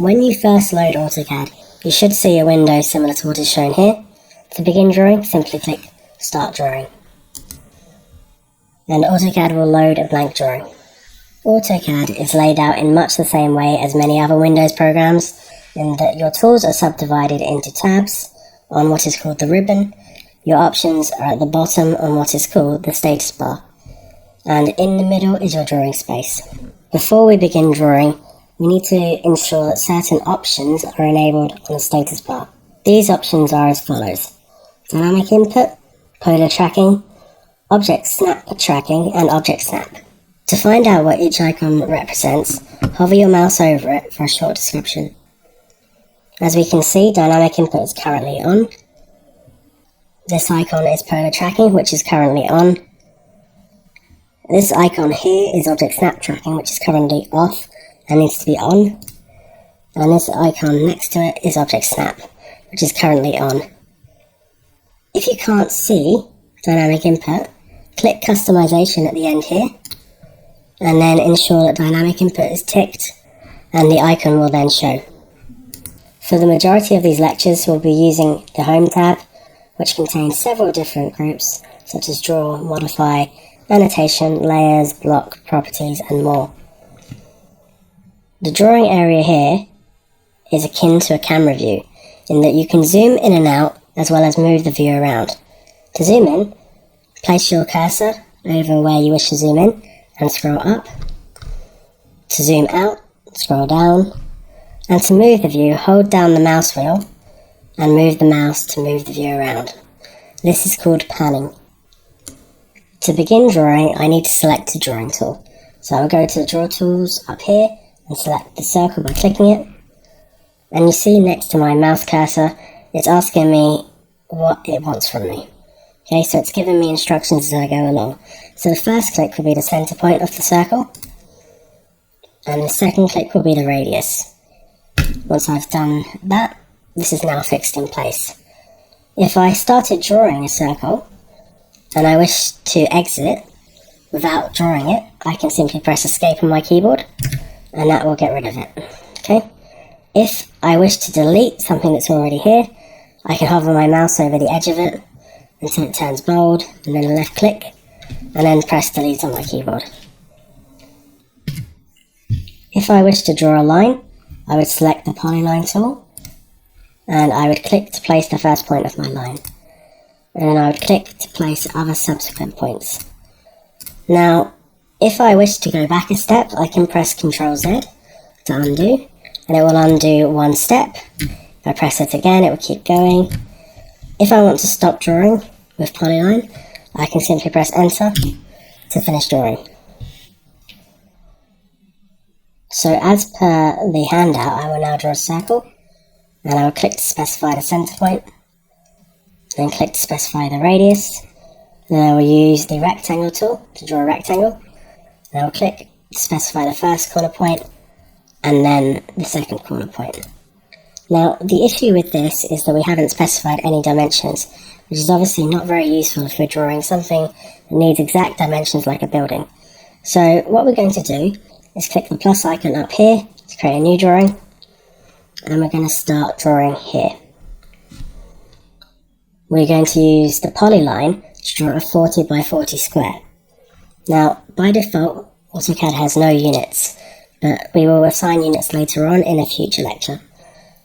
When you first load AutoCAD, you should see a window similar to what is shown here. To begin drawing, simply click Start Drawing. And AutoCAD will load a blank drawing. AutoCAD is laid out in much the same way as many other Windows programs, in that your tools are subdivided into tabs on what is called the ribbon. Your options are at the bottom on what is called the status bar. And in the middle is your drawing space. Before we begin drawing, we need to ensure that certain options are enabled on the status bar. These options are as follows: Dynamic Input, Polar Tracking, Object Snap Tracking, and Object Snap. To find out what each icon represents, hover your mouse over it for a short description. As we can see, Dynamic Input is currently on. This icon is Polar Tracking, which is currently on. This icon here is Object Snap Tracking, which is currently off and needs to be on. And this icon next to it is Object Snap, which is currently on. If you can't see Dynamic Input, click Customization at the end here, and then ensure that Dynamic Input is ticked, and the icon will then show. For the majority of these lectures, we'll be using the Home tab, which contains several different groups, such as Draw, Modify, Annotation, Layers, Block, Properties, and more. The drawing area here is akin to a camera view, in that you can zoom in and out, as well as move the view around. To zoom in, place your cursor over where you wish to zoom in, and scroll up. To zoom out, scroll down. And to move the view, hold down the mouse wheel, and move the mouse to move the view around. This is called panning. To begin drawing, I need to select a drawing tool. So I'll go to the Draw Tools up here, and select the circle by clicking it. And you see next to my mouse cursor, it's asking me what it wants from me. Okay, so it's giving me instructions as I go along. So the first click will be the center point of the circle, and the second click will be the radius. Once I've done that, this is now fixed in place. If I started drawing a circle, and I wish to exit without drawing it, I can simply press Escape on my keyboard, and that will get rid of it. Okay. If I wish to delete something that's already here, I can hover my mouse over the edge of it until it turns bold, and then left click, and then press Delete on my keyboard. If I wish to draw a line, I would select the Polyline tool, and I would click to place the first point of my line. And then I would click to place other subsequent points. Now, if I wish to go back a step, I can press Ctrl Z to undo, and it will undo one step. If I press it again, it will keep going. If I want to stop drawing with Polyline, I can simply press Enter to finish drawing. So as per the handout, I will now draw a circle, and I will click to specify the center point, then click to specify the radius. Then I will use the rectangle tool to draw a rectangle, and I will click to specify the first corner point, and then the second corner point. Now, the issue with this is that we haven't specified any dimensions, which is obviously not very useful if we're drawing something that needs exact dimensions like a building. So what we're going to do is click the plus icon up here to create a new drawing, and we're going to start drawing here. We're going to use the Polyline to draw a 40 by 40 square. Now, by default, AutoCAD has no units, but we will assign units later on in a future lecture.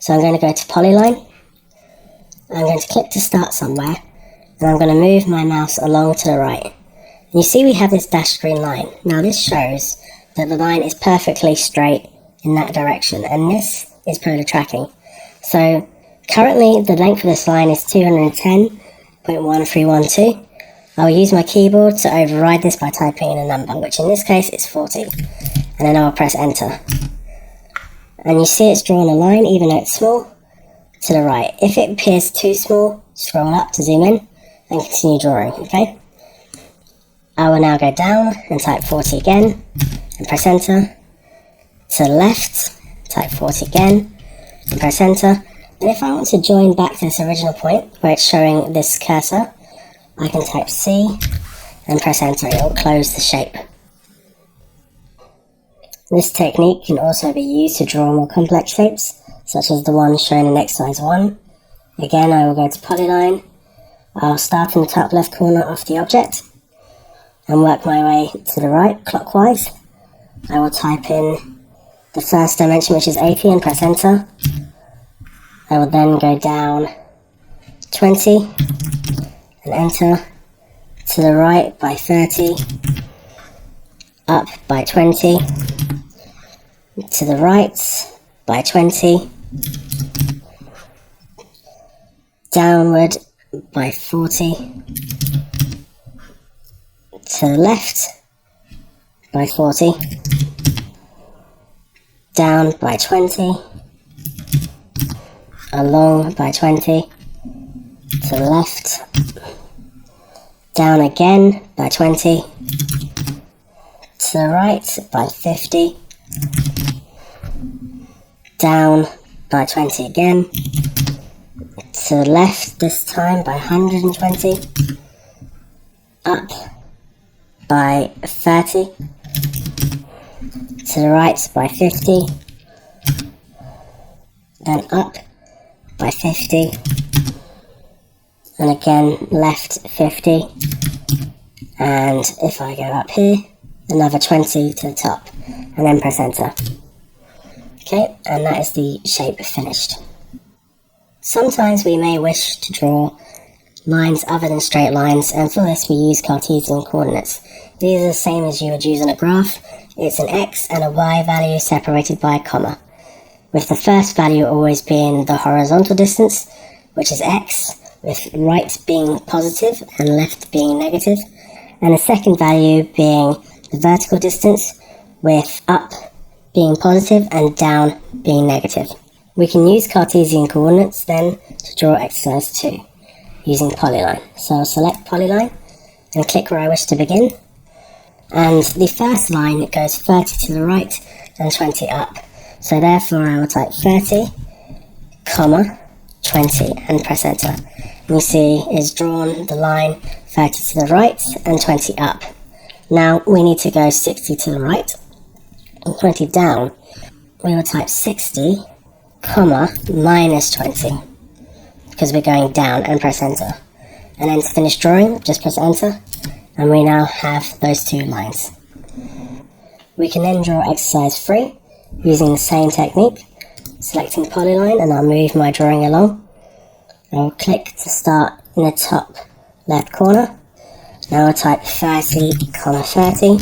So I'm going to go to Polyline, I'm going to click to start somewhere, and I'm going to move my mouse along to the right. And you see we have this dashed green line. Now this shows that the line is perfectly straight in that direction, and this is polar tracking. So currently the length of this line is 210.1312. I'll use my keyboard to override this by typing in a number, which in this case is 40, and then I'll press Enter. And you see it's drawn a line, even though it's small, to the right. If it appears too small, scroll up to zoom in, and continue drawing, okay? I will now go down and type 40 again, and press Enter. To the left, type 40 again, and press Enter. And if I want to join back to this original point, where it's showing this cursor, I can type C, and press Enter, it will close the shape. This technique can also be used to draw more complex shapes, such as the one shown in exercise 1. Again, I will go to Polyline. I'll start in the top left corner of the object and work my way to the right clockwise. I will type in the first dimension, which is 80, and press enter. I will then go down 20 and enter, to the right by 30, up by 20, to the right by 20, downward by 40, to the left by 40, down by 20, along by 20, to the left, down again by 20, to the right by 50, down by 20 again, to the left this time by 120, up by 30, to the right by 50, then up by 50, and again left 50, and if I go up here, another 20 to the top, and then press enter. Okay, and that is the shape finished. Sometimes we may wish to draw lines other than straight lines, and for this we use Cartesian coordinates. These are the same as you would use in a graph. It's an x and a y value separated by a comma, with the first value always being the horizontal distance, which is x, with right being positive and left being negative, and the second value being the vertical distance, with up being positive and down being negative. We can use Cartesian coordinates then to draw exercise 2 using Polyline. So I'll select Polyline and click where I wish to begin, and the first line goes 30 to the right and 20 up. So therefore I will type 30, comma, 20 and press enter. And you see it's drawn the line 30 to the right and 20 up. Now we need to go 60 to the right and 20 down. We will type 60, comma, minus 20, because we're going down, and press enter. And then to finish drawing, just press enter, and we now have those two lines. We can then draw exercise 3 using the same technique, selecting Polyline, and I'll move my drawing along. I'll click to start in the top left corner. Now I'll type 30, comma 30.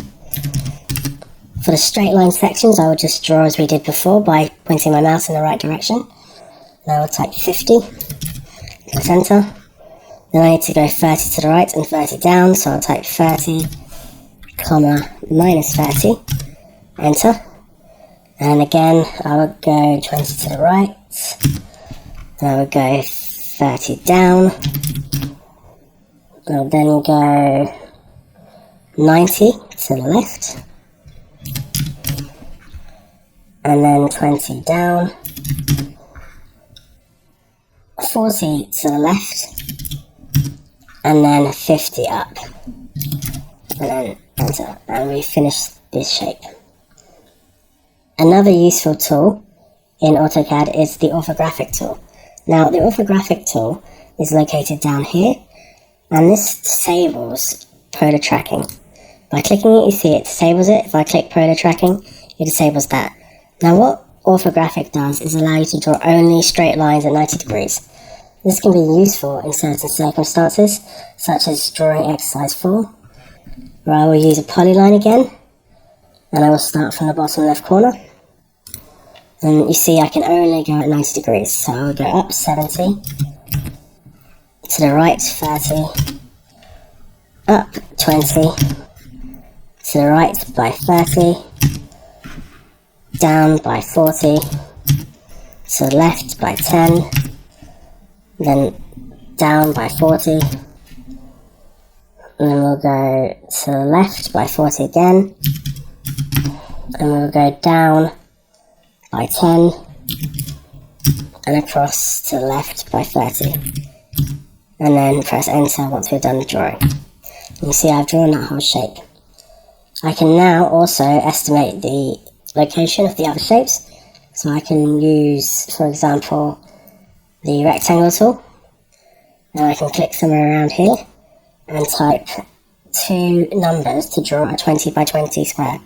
For the straight line sections, I will just draw as we did before by pointing my mouse in the right direction. Now I'll type 50, press enter. Then I need to go 30 to the right and 30 down, so I'll type 30, comma, minus 30, enter. And again, I will go 20 to the right, and I will go 30 down. I'll then go 90 to the left, and then 20 down, 40 to the left, and then 50 up, and then enter, and we finish this shape. Another useful tool in AutoCAD is the orthographic tool. Now the orthographic tool is located down here, and this disables proto tracking. By clicking it, you see it disables it. If I click proto tracking, it disables that. Now what orthographic does is allow you to draw only straight lines at 90 degrees. This can be useful in certain circumstances, such as drawing exercise 4, where I will use a polyline again, and I will start from the bottom left corner. And you see I can only go at 90 degrees, so I will go up 70, to the right 30, up 20, to the right by 30, down by 40, to the left by 10, then down by 40, and then we'll go to the left by 40 again, and we'll go down by 10, and across to the left by 30, and then press enter once we've done the drawing. You see I've drawn that whole shape. I can now also estimate the location of the other shapes. So I can use, for example, the rectangle tool, and I can click somewhere around here and type 2 numbers to draw a 20 by 20 square.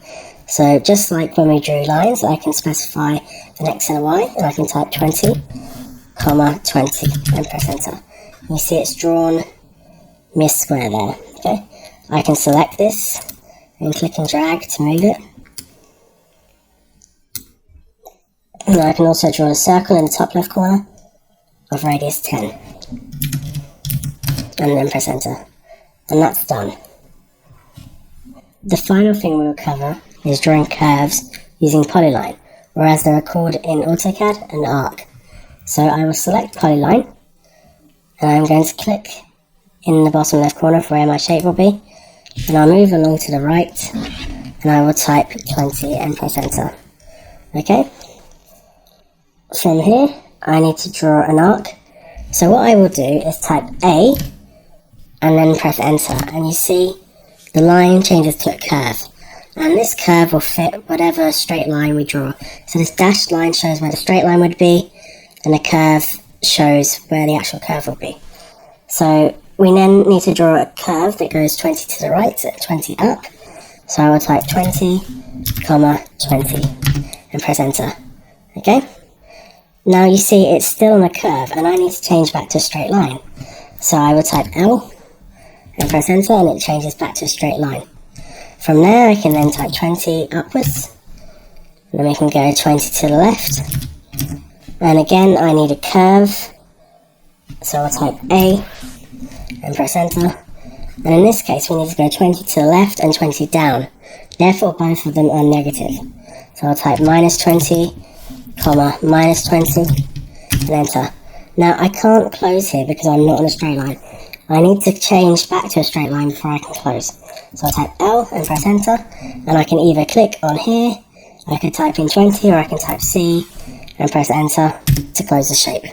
So just like when we drew lines, I can specify an X and a Y, and I can type 20, comma 20, and press enter. You see it's drawn me a square there. Okay, I can select this and click and drag to move it. And I can also draw a circle in the top left corner of radius 10. And then press enter. And that's done. The final thing we'll cover is drawing curves using Polyline, or as they're called in AutoCAD, an arc. So I will select Polyline, and I'm going to click in the bottom left corner for where my shape will be, and I'll move along to the right, and I will type 20 and press enter. Okay? From here, I need to draw an arc. So what I will do is type A, and then press enter, and you see the line changes to a curve. And this curve will fit whatever straight line we draw. So this dashed line shows where the straight line would be, and the curve shows where the actual curve will be. So we then need to draw a curve that goes 20 to the right and 20 up. So I will type 20, comma 20, and press enter. Okay? Now you see it's still on a curve, and I need to change back to a straight line. So I will type L, and press enter, and it changes back to a straight line. From there I can then type 20 upwards, and then we can go 20 to the left, and again I need a curve, so I'll type A and press enter, and in this case we need to go 20 to the left and 20 down, therefore both of them are negative. So I'll type minus 20, comma minus 20, and enter. Now I can't close here because I'm not on a straight line. I need to change back to a straight line before I can close. So I type L and press enter, and I can either click on here, I could type in 20, or I can type C and press enter to close the shape.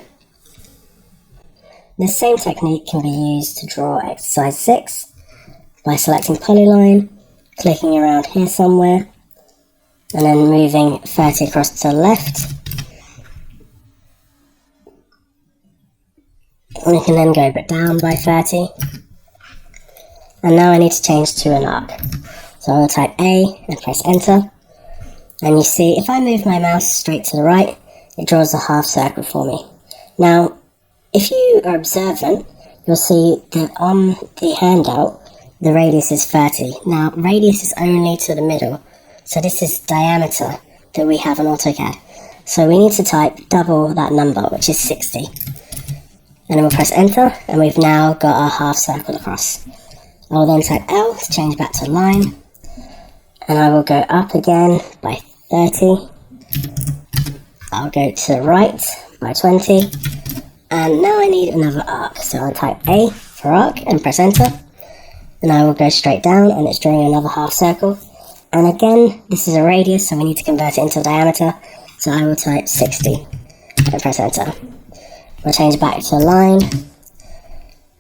This same technique can be used to draw exercise 6 by selecting Polyline, clicking around here somewhere, and then moving 30 across to the left. And we can then go back down by 30. And now I need to change to an arc. So I'll type A and press enter. And you see, if I move my mouse straight to the right, it draws a half circle for me. Now, if you are observant, you'll see that on the handout, the radius is 30. Now, radius is only to the middle. So this is diameter that we have on AutoCAD. So we need to type double that number, which is 60. And then we'll press enter, and we've now got our half circle across. I will then type L to change back to line, and I will go up again by 30. I'll go to the right by 20, and now I need another arc, so I'll type A for arc and press enter, and I will go straight down, and it's drawing another half circle. And again, this is a radius, so we need to convert it into diameter, so I will type 60 and press enter. We'll change back to a line,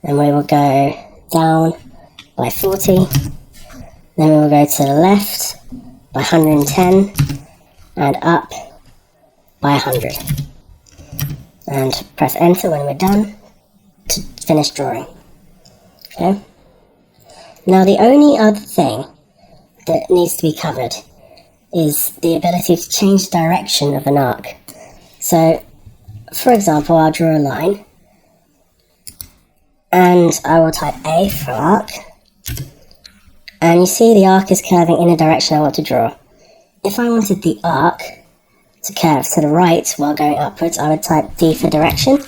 and we will go down by 40, then we will go to the left by 110, and up by 100. And press enter when we're done to finish drawing. Okay? Now the only other thing that needs to be covered is the ability to change direction of an arc. So, for example, I'll draw a line, and I will type A for arc, and you see the arc is curving in the direction I want to draw. If I wanted the arc to curve to the right while going upwards, I would type D for direction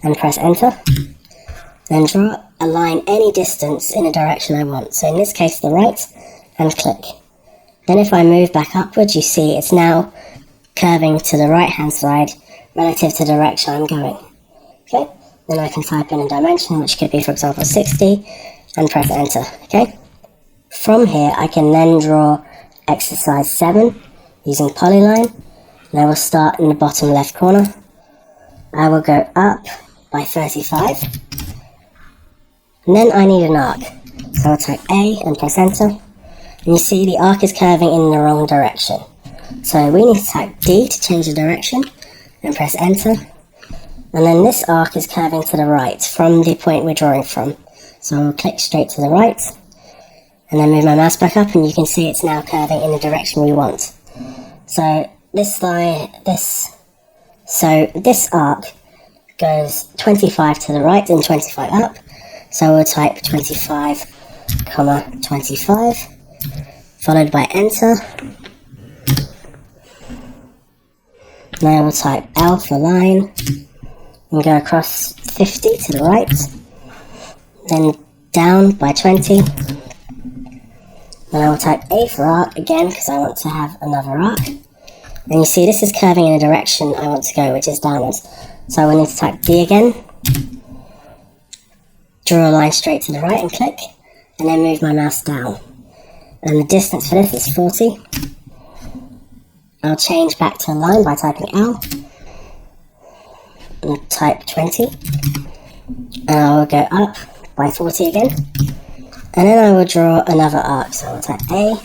and press enter. Then draw a line any distance in the direction I want, so in this case the right, and click. Then if I move back upwards, you see it's now curving to the right hand side relative to the direction I'm going. Okay, then I can type in a dimension, which could be, for example, 60, and press enter. Okay, from here I can then draw exercise 7 using Polyline, and I will start in the bottom left corner. I will go up by 35, and then I need an arc, so I'll type A and press enter, and you see the arc is curving in the wrong direction. So we need to type D to change the direction and press enter. And then this arc is curving to the right from the point we're drawing from. So I'll click straight to the right and then move my mouse back up, and you can see it's now curving in the direction we want. So this arc goes 25 to the right and 25 up. So we'll type 25, 25, followed by enter. Now we'll type L for line and go across 50 to the right, then down by 20. And I will type A for arc again because I want to have another arc. And you see this is curving in a direction I want to go, which is downwards. So I will need to type D again, draw a line straight to the right and click, and then move my mouse down. And the distance for this is 40. I'll change back to a line by typing L, and type 20. And I will go up by 40 again. And then I will draw another arc, so I'll type A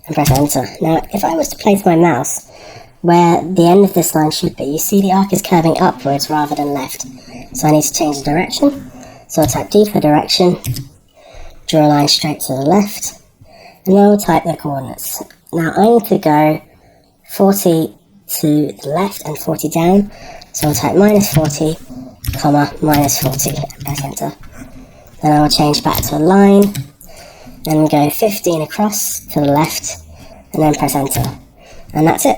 and press enter. Now, if I was to place my mouse where the end of this line should be, you see the arc is curving upwards rather than left. So I need to change the direction. So I'll type D for direction, draw a line straight to the left, and then I'll type the coordinates. Now I need to go 40 to the left and 40 down, so I'll type -40, -40, and press enter. Then I will change back to a line and go 15 across to the left and then press enter. And that's it.